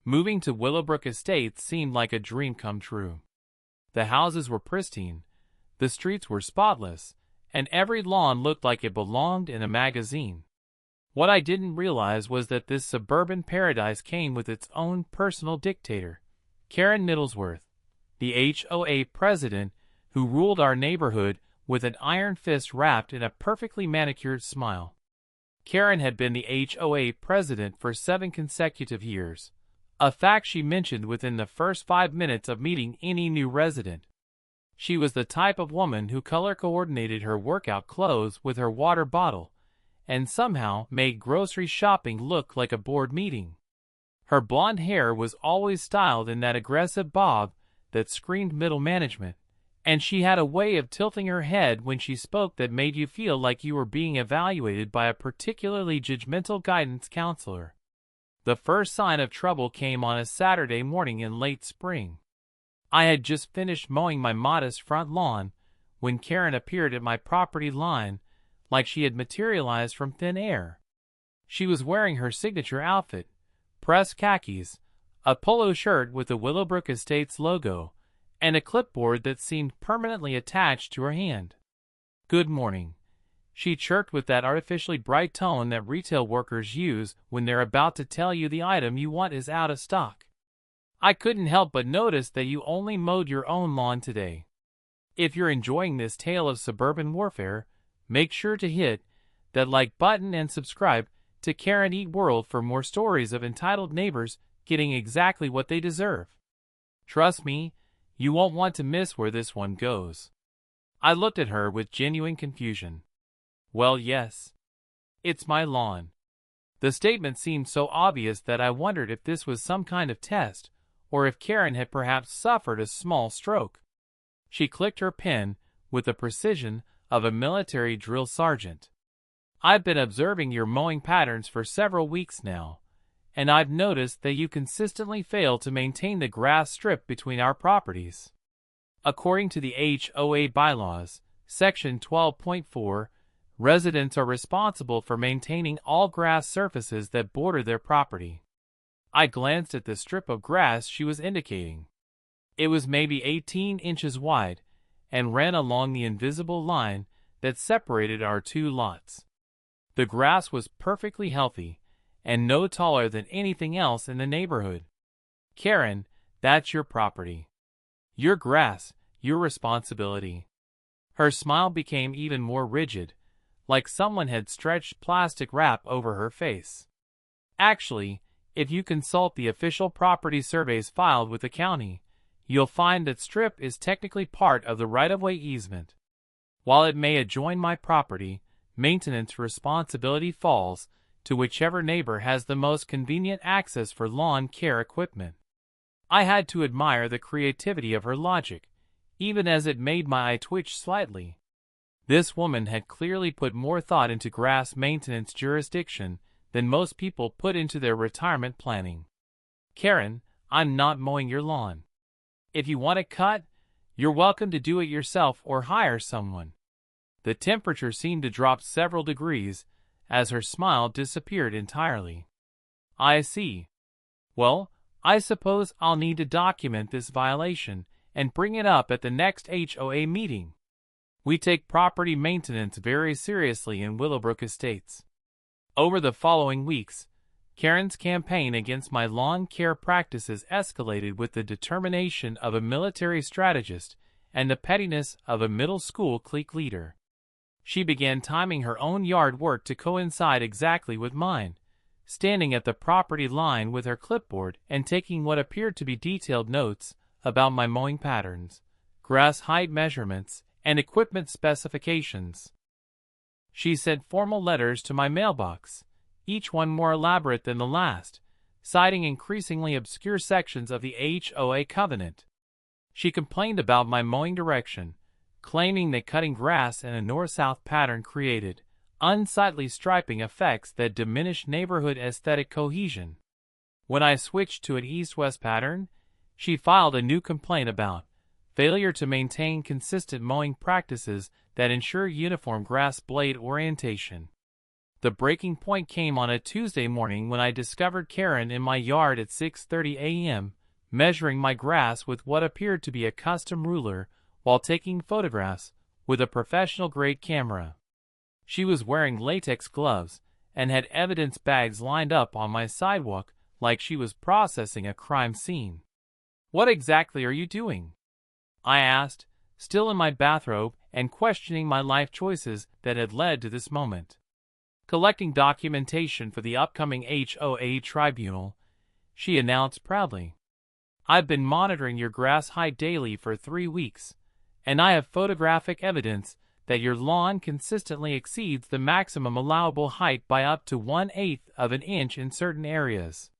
Moving to Willowbrook Estates seemed like a dream come true. The houses were pristine, the streets were spotless, and every lawn looked like it belonged in a magazine. What I didn't realize was that this suburban paradise came with its own personal dictator, Karen Middlesworth, the HOA president who ruled our neighborhood with an iron fist wrapped in a perfectly manicured smile. Karen had been the HOA president for 7 consecutive years, a fact she mentioned within the first 5 minutes of meeting any new resident. She was the type of woman who color-coordinated her workout clothes with her water bottle, and somehow made grocery shopping look like a board meeting. Her blonde hair was always styled in that aggressive bob that screamed middle management, and she had a way of tilting her head when she spoke that made you feel like you were being evaluated by a particularly judgmental guidance counselor. The first sign of trouble came on a Saturday morning in late spring. I had just finished mowing my modest front lawn when Karen appeared at my property line like she had materialized from thin air. She was wearing her signature outfit, pressed khakis, a polo shirt with the Willowbrook Estates logo, and a clipboard that seemed permanently attached to her hand. "Good morning," she chirped with that artificially bright tone that retail workers use when they're about to tell you the item you want is out of stock. "I couldn't help but notice that you only mowed your own lawn today. If you're enjoying this tale of suburban warfare, make sure to hit that like button and subscribe to Karen Eat World for more stories of entitled neighbors getting exactly what they deserve. Trust me, you won't want to miss where this one goes." I looked at her with genuine confusion. Well, yes. It's my lawn. The statement seemed so obvious that I wondered if this was some kind of test, or if Karen had perhaps suffered a small stroke. She clicked her pen with the precision of a military drill sergeant. "I've been observing your mowing patterns for several weeks now, and I've noticed that you consistently fail to maintain the grass strip between our properties. According to the HOA bylaws, Section 12.4, residents are responsible for maintaining all grass surfaces that border their property." I glanced at the strip of grass she was indicating. It was maybe 18 inches wide and ran along the invisible line that separated our 2 lots. The grass was perfectly healthy and no taller than anything else in the neighborhood. "Karen, that's your property. Your grass, your responsibility." Her smile became even more rigid, like someone had stretched plastic wrap over her face. "Actually, if you consult the official property surveys filed with the county, you'll find that strip is technically part of the right-of-way easement. While it may adjoin my property, maintenance responsibility falls to whichever neighbor has the most convenient access for lawn care equipment." I had to admire the creativity of her logic, even as it made my eye twitch slightly. This woman had clearly put more thought into grass maintenance jurisdiction than most people put into their retirement planning. "Karen, I'm not mowing your lawn. If you want it cut, you're welcome to do it yourself or hire someone." The temperature seemed to drop several degrees as her smile disappeared entirely. "I see. Well, I suppose I'll need to document this violation and bring it up at the next HOA meeting. We take property maintenance very seriously in Willowbrook Estates." Over the following weeks, Karen's campaign against my lawn care practices escalated with the determination of a military strategist and the pettiness of a middle school clique leader. She began timing her own yard work to coincide exactly with mine, standing at the property line with her clipboard and taking what appeared to be detailed notes about my mowing patterns, grass height measurements, and equipment specifications. She sent formal letters to my mailbox, each one more elaborate than the last, citing increasingly obscure sections of the HOA covenant. She complained about my mowing direction, claiming that cutting grass in a north-south pattern created unsightly striping effects that diminished neighborhood aesthetic cohesion. When I switched to an east-west pattern, she filed a new complaint about failure to maintain consistent mowing practices that ensure uniform grass blade orientation. The breaking point came on a Tuesday morning when I discovered Karen in my yard at 6:30 a.m., measuring my grass with what appeared to be a custom ruler while taking photographs with a professional-grade camera. She was wearing latex gloves and had evidence bags lined up on my sidewalk like she was processing a crime scene. "What exactly are you doing?" I asked, still in my bathrobe and questioning my life choices that had led to this moment. "Collecting documentation for the upcoming HOA tribunal," she announced proudly. "I've been monitoring your grass height daily for 3 weeks, and I have photographic evidence that your lawn consistently exceeds the maximum allowable height by up to 1/8 of an inch in certain areas."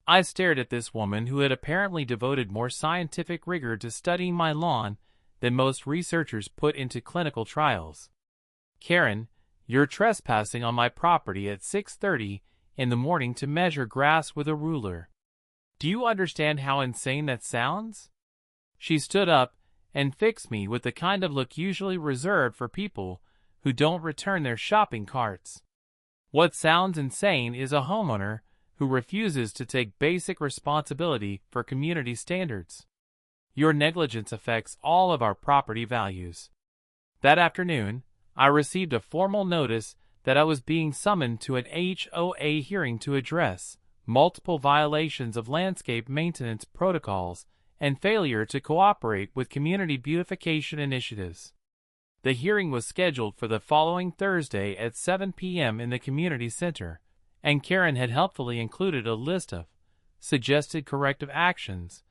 I stared at this woman who had apparently devoted more scientific rigor to studying my lawn than most researchers put into clinical trials. "Karen, you're trespassing on my property at 6:30 in the morning to measure grass with a ruler. Do you understand how insane that sounds?" She stood up and fixed me with the kind of look usually reserved for people who don't return their shopping carts. "What sounds insane is a homeowner who refuses to take basic responsibility for community standards. Your negligence affects all of our property values." That afternoon, I received a formal notice that I was being summoned to an HOA hearing to address multiple violations of landscape maintenance protocols and failure to cooperate with community beautification initiatives. The hearing was scheduled for the following Thursday at 7 p.m. in the community center, and Karen had helpfully included a list of suggested corrective actions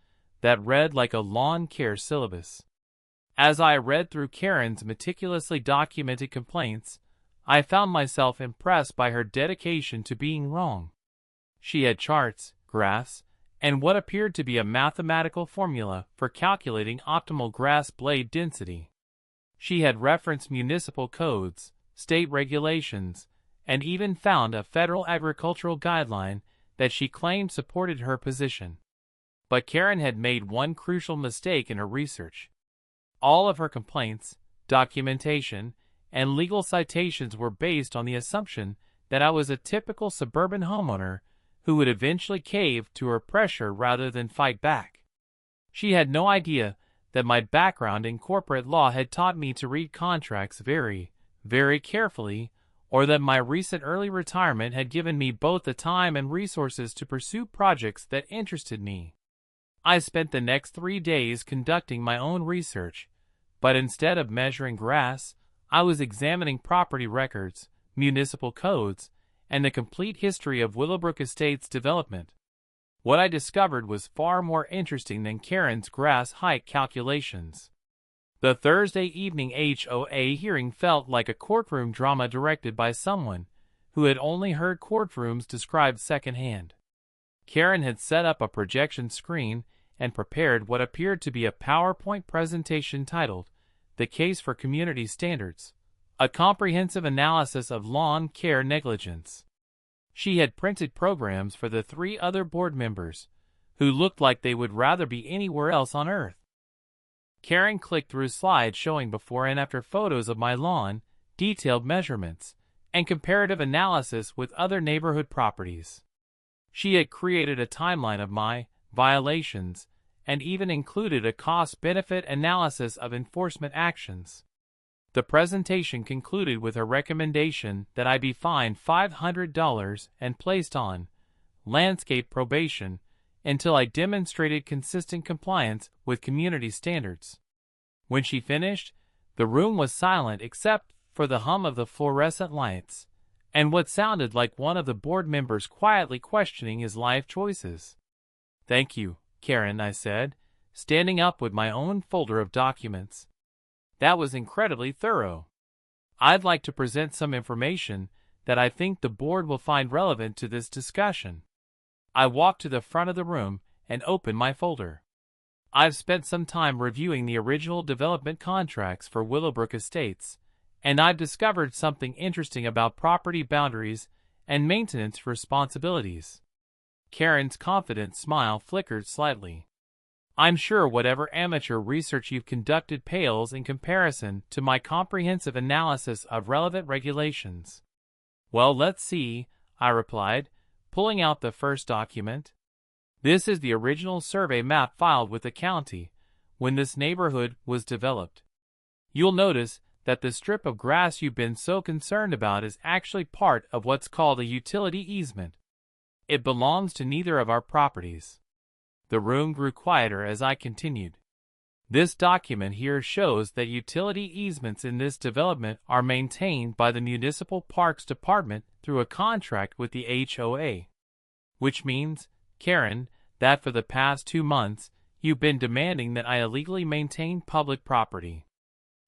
that read like a lawn care syllabus. As I read through Karen's meticulously documented complaints, I found myself impressed by her dedication to being wrong. She had charts, graphs, and what appeared to be a mathematical formula for calculating optimal grass blade density. She had referenced municipal codes, state regulations, and even found a federal agricultural guideline that she claimed supported her position. But Karen had made one crucial mistake in her research. All of her complaints, documentation, and legal citations were based on the assumption that I was a typical suburban homeowner who would eventually cave to her pressure rather than fight back. She had no idea that my background in corporate law had taught me to read contracts very, very carefully, or that my recent early retirement had given me both the time and resources to pursue projects that interested me. I spent the next 3 days conducting my own research, but instead of measuring grass, I was examining property records, municipal codes, and the complete history of Willowbrook Estates development. What I discovered was far more interesting than Karen's grass height calculations. The Thursday evening HOA hearing felt like a courtroom drama directed by someone who had only heard courtrooms described secondhand. Karen had set up a projection screen and prepared what appeared to be a PowerPoint presentation titled, "The Case for Community Standards, a Comprehensive Analysis of Lawn Care Negligence." She had printed programs for the 3 other board members, who looked like they would rather be anywhere else on earth. Karen clicked through slides showing before and after photos of my lawn, detailed measurements, and comparative analysis with other neighborhood properties. She had created a timeline of my violations and even included a cost-benefit analysis of enforcement actions. The presentation concluded with a recommendation that I be fined $500 and placed on landscape probation until I demonstrated consistent compliance with community standards. When she finished, the room was silent except for the hum of the fluorescent lights and what sounded like one of the board members quietly questioning his life choices. "Thank you, Karen," I said, standing up with my own folder of documents. "That was incredibly thorough. I'd like to present some information that I think the board will find relevant to this discussion." I walked to the front of the room and opened my folder. I've spent some time reviewing the original development contracts for Willowbrook Estates, and I've discovered something interesting about property boundaries and maintenance responsibilities. Karen's confident smile flickered slightly. "I'm sure whatever amateur research you've conducted pales in comparison to my comprehensive analysis of relevant regulations." Well, let's see, I replied, pulling out the first document. This is the original survey map filed with the county when this neighborhood was developed. You'll notice that the strip of grass you've been so concerned about is actually part of what's called a utility easement. It belongs to neither of our properties. The room grew quieter as I continued. This document here shows that utility easements in this development are maintained by the Municipal Parks Department through a contract with the HOA. Which means, Karen, that for the past 2 months, you've been demanding that I illegally maintain public property.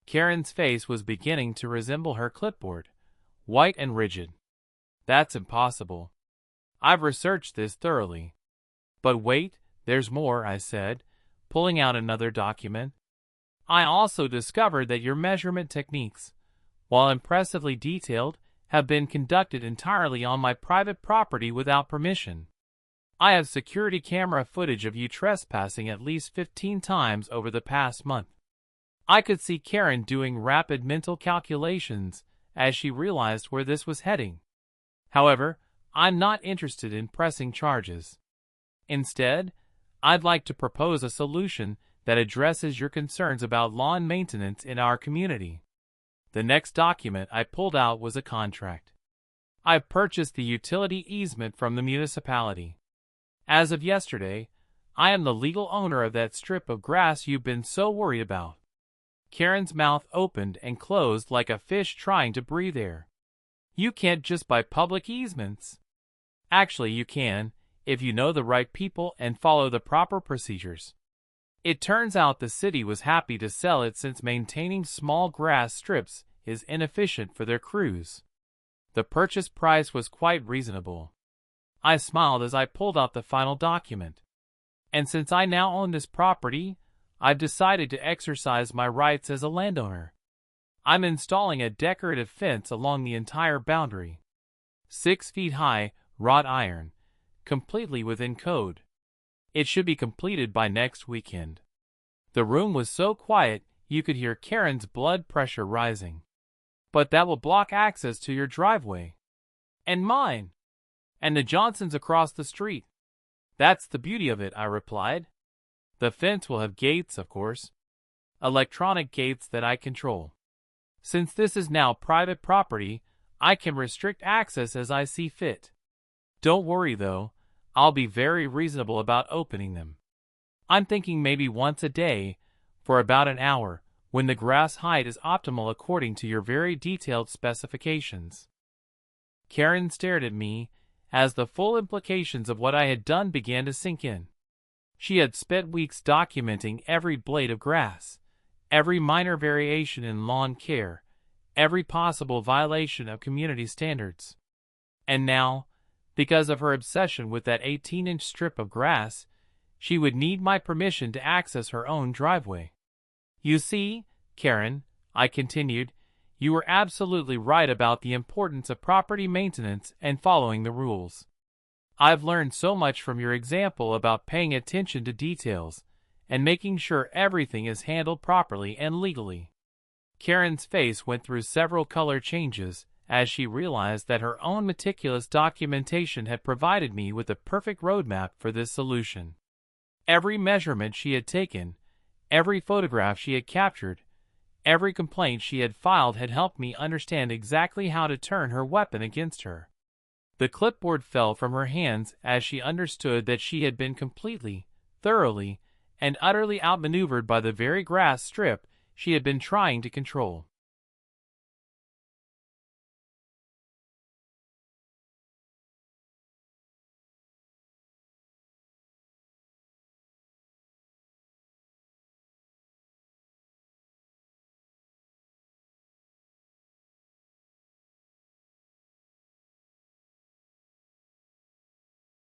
Karen's face was beginning to resemble her clipboard, white and rigid. That's impossible. I've researched this thoroughly. But wait, there's more, I said, pulling out another document. I also discovered that your measurement techniques, while impressively detailed, have been conducted entirely on my private property without permission. I have security camera footage of you trespassing at least 15 times over the past month. I could see Karen doing rapid mental calculations as she realized where this was heading. However, I'm not interested in pressing charges. Instead, I'd like to propose a solution that addresses your concerns about lawn maintenance in our community. The next document I pulled out was a contract. I've purchased the utility easement from the municipality. As of yesterday, I am the legal owner of that strip of grass you've been so worried about. Karen's mouth opened and closed like a fish trying to breathe air. You can't just buy public easements. Actually, you can, if you know the right people and follow the proper procedures. It turns out the city was happy to sell it since maintaining small grass strips is inefficient for their crews. The purchase price was quite reasonable. I smiled as I pulled out the final document. And since I now own this property, I've decided to exercise my rights as a landowner. I'm installing a decorative fence along the entire boundary. 6 feet high, wrought iron, completely within code. It should be completed by next weekend. The room was so quiet you could hear Karen's blood pressure rising. But that will block access to your driveway. And mine. And the Johnsons across the street. That's the beauty of it, I replied. The fence will have gates, of course. Electronic gates that I control. Since this is now private property, I can restrict access as I see fit. Don't worry though, I'll be very reasonable about opening them. I'm thinking maybe once a day, for about an hour, when the grass height is optimal according to your very detailed specifications. Karen stared at me as the full implications of what I had done began to sink in. She had spent weeks documenting every blade of grass, every minor variation in lawn care, every possible violation of community standards. And now, because of her obsession with that 18-inch strip of grass, she would need my permission to access her own driveway. You see, Karen, I continued, you were absolutely right about the importance of property maintenance and following the rules. I've learned so much from your example about paying attention to details and making sure everything is handled properly and legally. Karen's face went through several color changes as she realized that her own meticulous documentation had provided me with the perfect roadmap for this solution. Every measurement she had taken, every photograph she had captured, every complaint she had filed had helped me understand exactly how to turn her weapon against her. The clipboard fell from her hands as she understood that she had been completely, thoroughly, and utterly outmaneuvered by the very grass strip she had been trying to control.